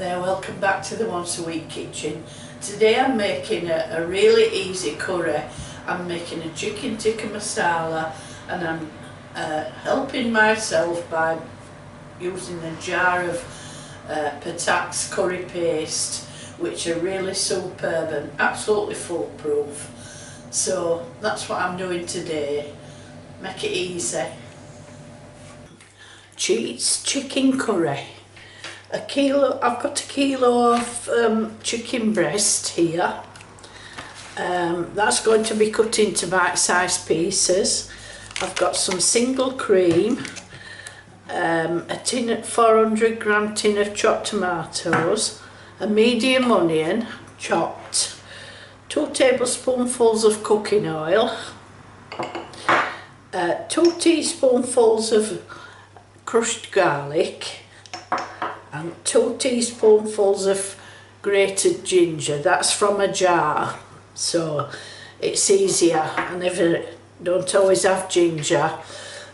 there, welcome back to the Once a Week kitchen. Today I'm making a really easy curry. I'm making a chicken tikka masala and I'm helping myself by using a jar of Patak's curry paste, which are really superb and absolutely foolproof. So that's what I'm doing today. Make it easy. Cheats chicken curry. I've got a kilo of chicken breast here. That's going to be cut into bite-sized pieces. I've got some single cream, a 400 gram tin of chopped tomatoes, a medium onion chopped, 2 tablespoonfuls of cooking oil, 2 teaspoonfuls of crushed garlic, and 2 teaspoonfuls of grated ginger. That's from a jar, so it's easier. I don't always have ginger,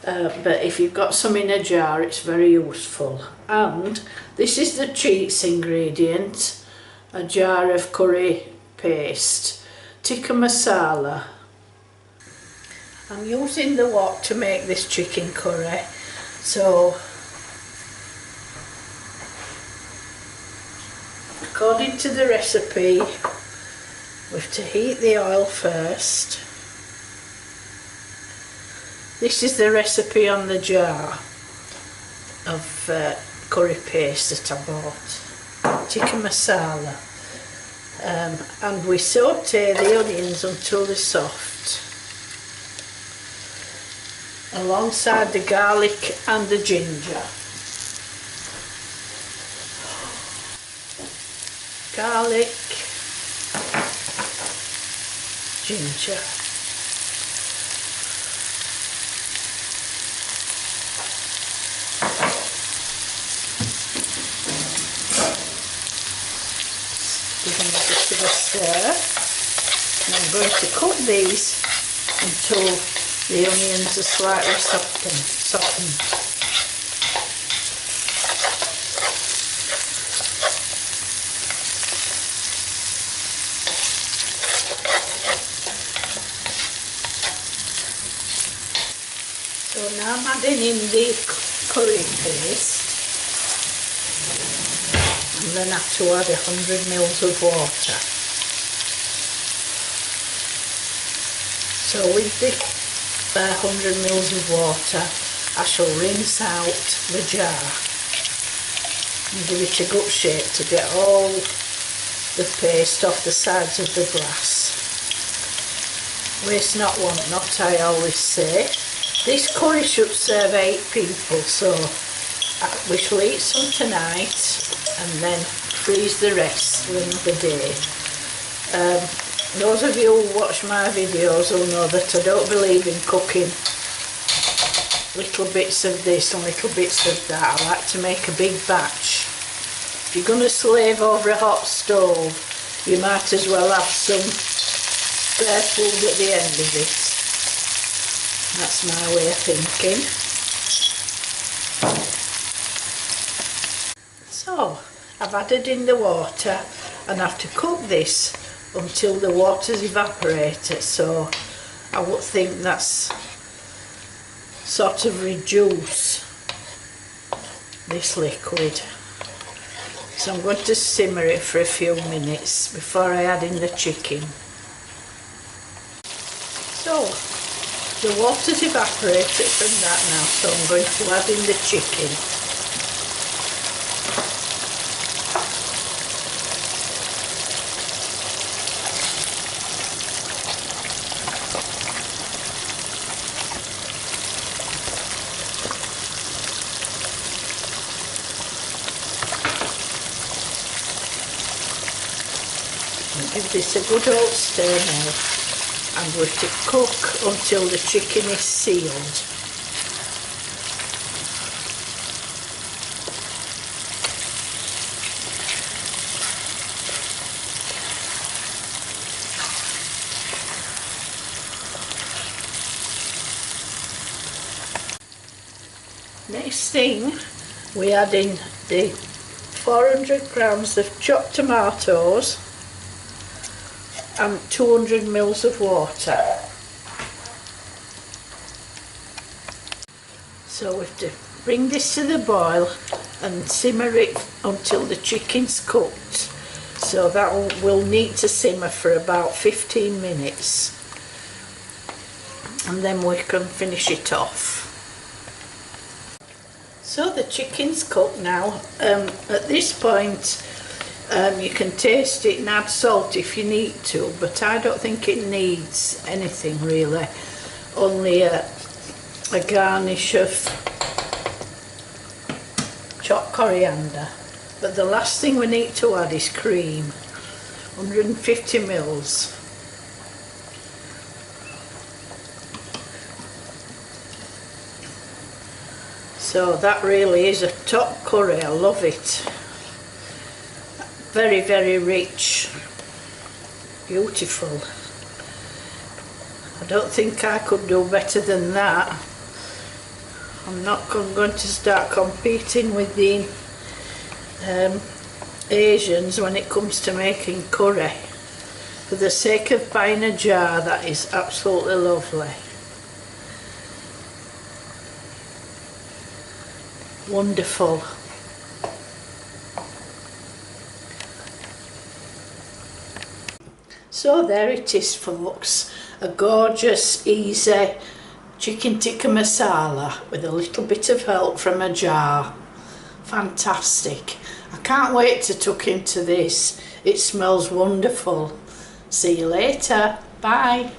but if you've got some in a jar, it's very useful. And this is the cheats ingredient: a jar of curry paste, tikka masala. I'm using the wok to make this chicken curry, so according to the recipe, we have to heat the oil first. This is the recipe on the jar of curry paste that I bought, tikka masala, and we saute the onions until they're soft, alongside the garlic and the ginger. Garlic, ginger, giving it a bit of a stir, and I'm going to cook these until the onions are slightly softened. So now I'm adding in the curry paste, and then I have to add 100 mils of water. So with the 100 mils of water, I shall rinse out the jar and give it a good shake to get all the paste off the sides of the glass. Waste not, want not, I always say. This curry should serve 8 people, so we shall eat some tonight and then freeze the rest for another day. Those of you who watch my videos will know that I don't believe in cooking little bits of this and little bits of that. I like to make a big batch. If you're going to slave over a hot stove, you might as well have some spare food at the end of it. That's my way of thinking. So I've added in the water and I have to cook this until the water's evaporated, so I would think that's sort of reduce this liquid. So I'm going to simmer it for a few minutes before I add in the chicken. So the water's evaporated from that now, so I'm going to add in the chicken. And give this a good old stir now. I'm going to cook until the chicken is sealed. Next thing, we add in the 400 grams of chopped tomatoes and 200 mils of water. So we have to bring this to the boil and simmer it until the chicken's cooked. So that will need to simmer for about 15 minutes. And then we can finish it off. So the chicken's cooked now. At this point you can taste it and add salt if you need to, but I don't think it needs anything really, only a garnish of chopped coriander. But the last thing we need to add is cream, 150 mils. So that really is a top curry, I love it. Very, very rich, beautiful. I don't think I could do better than that. I'm not going to start competing with the Asians when it comes to making curry. For the sake of buying a jar, that is absolutely lovely. Wonderful. So there it is, folks, a gorgeous, easy chicken tikka masala with a little bit of help from a jar. Fantastic. I can't wait to tuck into this. It smells wonderful. See you later. Bye.